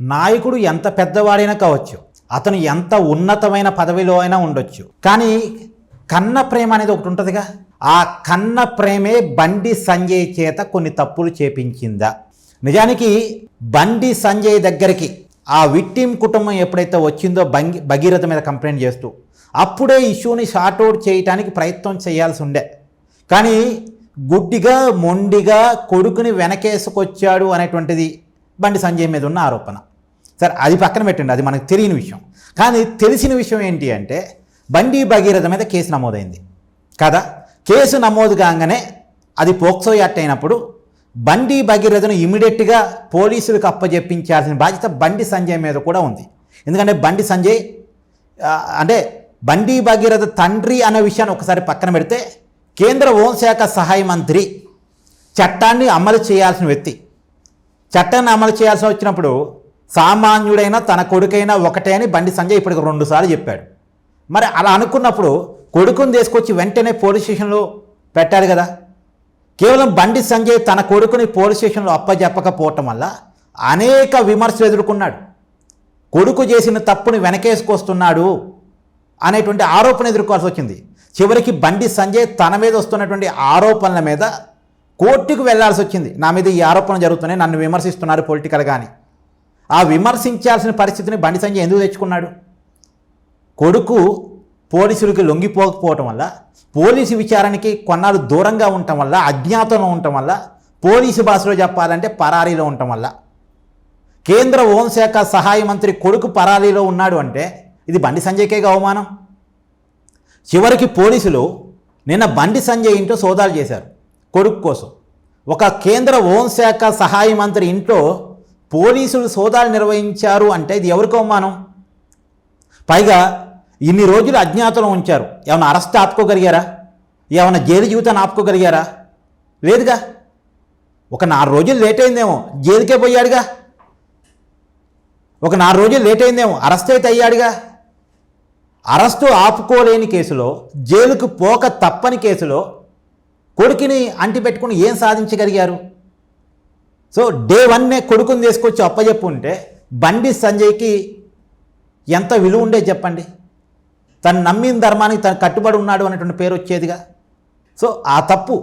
నాయకుడు ఎంత పెద్దవాడైనా కావచ్చు, అతను ఎంత ఉన్నతమైన పదవిలో అయినా ఉండొచ్చు, కానీ కన్న ప్రేమ అనేది ఒకటి ఉంటుందిగా. ఆ కన్న ప్రేమే బండి సంజయ్ చేత కొన్ని తప్పులు చేపించిందా? నిజానికి బండి సంజయ్ దగ్గరికి ఆ విక్టిమ్ కుటుంబం ఎప్పుడైతే వచ్చిందో భగీరథ మీద కంప్లైంట్ చేస్తూ, అప్పుడే ఇష్యూని షార్ట్అవుట్ చేయడానికి ప్రయత్నం చేయాల్సి ఉండే. కానీ గుడ్డిగా మొండిగా కొడుకుని వెనకేసుకొచ్చాడు అనేటువంటిది బండి సంజయ్ మీద ఉన్న ఆరోపణ. సరే, అది పక్కన పెట్టండి, అది మనకు తెలియని విషయం. కానీ తెలిసిన విషయం ఏంటి అంటే, బండి భగీరథ మీద కేసు నమోదైంది కదా. కేసు నమోదు కాగానే అది పోక్సో యాక్ట్ అయినప్పుడు బండి భగీరథను ఇమీడియట్గా పోలీసులకు అప్పజెప్పించాల్సిన బాధ్యత బండి సంజయ్ మీద కూడా ఉంది. ఎందుకంటే బండి సంజయ్ అంటే బండి భగీరథ తండ్రి అనే విషయాన్ని ఒకసారి పక్కన పెడితే, కేంద్ర హోంశాఖ సహాయ మంత్రి, చట్టాన్ని అమలు చేయాల్సిన వ్యక్తి. చట్టాన్ని అమలు చేయాల్సి వచ్చినప్పుడు సామాన్యుడైనా తన కొడుకైనా ఒకటే అని బండి సంజయ్ ఇప్పటికి 2 సార్లు చెప్పాడు. మరి అలా అనుకున్నప్పుడు కొడుకుని తీసుకొచ్చి వెంటనే పోలీస్ స్టేషన్లో పెట్టాడు కదా. కేవలం బండి సంజయ్ తన కొడుకుని పోలీస్ స్టేషన్లో అప్పజెప్పకపోవటం వల్ల అనేక విమర్శలు ఎదుర్కొన్నాడు. కొడుకు చేసిన తప్పుని వెనకేసుకొస్తున్నాడు అనేటువంటి ఆరోపణ ఎదుర్కోవాల్సి వచ్చింది. చివరికి బండి సంజయ్ తన మీద వస్తున్నటువంటి ఆరోపణల మీద కోర్టుకు వెళ్లాల్సి వచ్చింది. నా మీద ఈ ఆరోపణ జరుగుతున్నాయి, నన్ను విమర్శిస్తున్నారు పొలిటికల్ కానీ. ఆ విమర్శించాల్సిన పరిస్థితిని బండి సంజయ్ ఎందుకు తెచ్చుకున్నాడు? కొడుకు పోలీసులకి లొంగిపోకపోవటం వల్ల, పోలీసు విచారణకి కొన్నాళ్ళు దూరంగా ఉండటం వల్ల, అజ్ఞాతంలో ఉండటం వల్ల, పోలీసు భాషలో చెప్పాలంటే పరారీలో ఉండటం వల్ల. కేంద్ర హోంశాఖ సహాయ మంత్రి కొడుకు పరారీలో ఉన్నాడు అంటే ఇది బండి సంజయ్కే అవమానం. చివరికి పోలీసులు నిన్న బండి సంజయ్ ఇంట్లో సోదాలు చేశారు కొడుకు కోసం. ఒక కేంద్ర హోంశాఖ సహాయ మంత్రి ఇంట్లో పోలీసులు సోదాలు నిర్వహించారు అంటే ఇది ఎవరికి అవమానం? పైగా ఇన్ని రోజులు అజ్ఞాతంలో ఉంచారు. ఏమైనా అరెస్ట్ ఆపుకోగలిగారా? ఏమైనా జైలు జీవితాన్ని ఆపుకోగలిగారా? లేదుగా. ఒక 4 రోజులు లేట్ అయిందేమో, జైలుకే పోయాడుగా. ఒక 4 రోజులు లేట్ అయిందేమో, అరెస్ట్ అయితే అయ్యాడుగా. అరెస్టు ఆపుకోలేని కేసులో, జైలుకు పోక తప్పని కేసులో కొడుకుని అంటిపెట్టుకుని ఏం సాధించగలిగారు? సో డే 1 కొడుకుని తీసుకొచ్చి అప్పచెప్పుంటే బండి సంజయ్కి ఎంత విలువ ఉండేది చెప్పండి. తను నమ్మిన ధర్మానికి తను కట్టుబడి ఉన్నాడు అనేటువంటి పేరు వచ్చేదిగా. సో ఆ తప్పు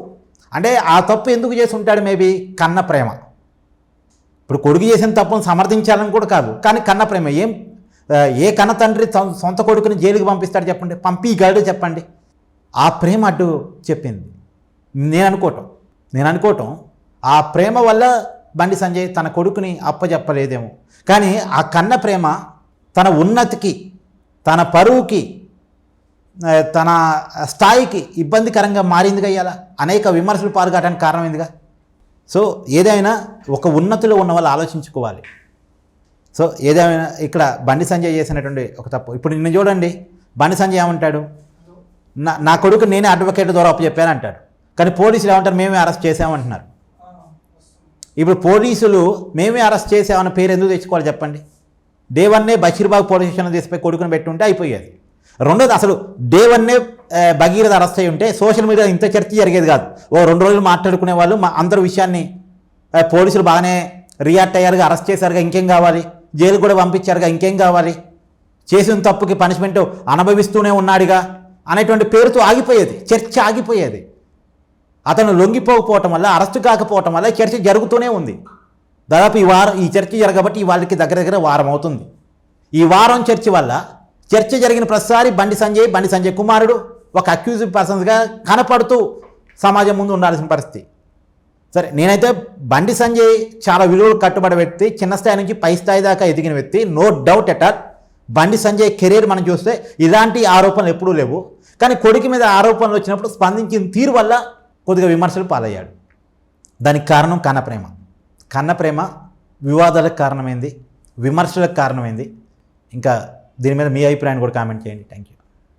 అంటే ఆ తప్పు ఎందుకు చేసి ఉంటాడు? మేబీ కన్న ప్రేమ. ఇప్పుడు కొడుకు చేసిన తప్పును సమర్థించాలని కూడా కాదు, కానీ కన్న ప్రేమ. ఏ కన్న తండ్రి సొంత కొడుకుని జైలుకి పంపిస్తాడు చెప్పండి? పంపిగాడు చెప్పండి? ఆ ప్రేమ అడ్డు చెప్పింది. నేను అనుకోవటం ఆ ప్రేమ వల్ల బండి సంజయ్ తన కొడుకుని అప్పచెప్పలేదేమో. కానీ ఆ కన్న ప్రేమ తన ఉన్నతికి, తన పరువుకి, తన స్థాయికి ఇబ్బందికరంగా మారిందిగా. ఇవాళ అనేక విమర్శలు పాల్గొనడానికి కారణమైందిగా. సో ఏదైనా ఒక ఉన్నతిలో ఉన్న వాళ్ళు ఆలోచించుకోవాలి. సో ఏదైనా ఇక్కడ బండి సంజయ్ చేసినటువంటి ఒక తప్పు. ఇప్పుడు నిన్న చూడండి, బండి సంజయ్ ఏమంటాడు? నా కొడుకు నేనే అడ్వకేట్ ద్వారా అప్పచెప్పాను అంటాడు. కానీ పోలీసులు ఏమంటారు? మేమే అరెస్ట్ చేసామంటున్నారు. ఇప్పుడు పోలీసులు మేమే అరెస్ట్ చేసామన్న పేరు ఎందుకు తెచ్చుకోవాలి చెప్పండి? డే 1 బషీర్బాగ్ పోలీస్ స్టేషన్లో తీసిపోయి కొడుకుని పెట్టుంటే అయిపోయేది. రెండోది, అసలు డే 1 భగీరథ అరెస్ట్ అయ్యి ఉంటే సోషల్ మీడియా ఇంత చర్చ జరిగేది కాదు. 2 రోజులు మాట్లాడుకునే వాళ్ళు అందరి విషయాన్ని పోలీసులు బాగానే రియాక్ట్ అయ్యారుగా, అరెస్ట్ చేశారుగా, ఇంకేం కావాలి? జైలు కూడా పంపించారుగా, ఇంకేం కావాలి? చేసిన తప్పుకి పనిష్మెంట్ అనుభవిస్తూనే ఉన్నాడుగా అనేటువంటి పేరుతో ఆగిపోయేది, చర్చ ఆగిపోయేది. అతను లొంగిపోకపోవటం వల్ల, అరెస్టు కాకపోవటం వల్ల చర్చ జరుగుతూనే ఉంది. దాదాపు ఈ చర్చ జరగబట్టి వాళ్ళకి దగ్గర వారం అవుతుంది. ఈ వారం చర్చ వల్ల చర్చ జరిగిన ప్రతిసారి బండి సంజయ్ కుమారుడు ఒక అక్యూజ్డ్ పర్సన్స్గా కనపడుతూ సమాజం ముందు ఉండాల్సిన పరిస్థితి. సరే, నేనైతే బండి సంజయ్ చాలా విలువలు కట్టుబడి వ్యక్తి, చిన్న స్థాయి నుంచి పై స్థాయి దాకా ఎదిగిన వ్యక్తి, no doubt at all. Bandi Sanjay career మనం చూస్తే ఇలాంటి ఆరోపణలు ఎప్పుడూ లేవు. కానీ కొడుకు మీద ఆరోపణలు వచ్చినప్పుడు స్పందించిన తీరు వల్ల కొద్దిగా విమర్శలు పాలయ్యాడు. దానికి కారణం కన్న ప్రేమ వివాదాలకు కారణమైంది, విమర్శలకు కారణమైంది. ఇంకా దీని మీద మీ అభిప్రాయాన్ని కూడా కామెంట్ చేయండి. Thank you.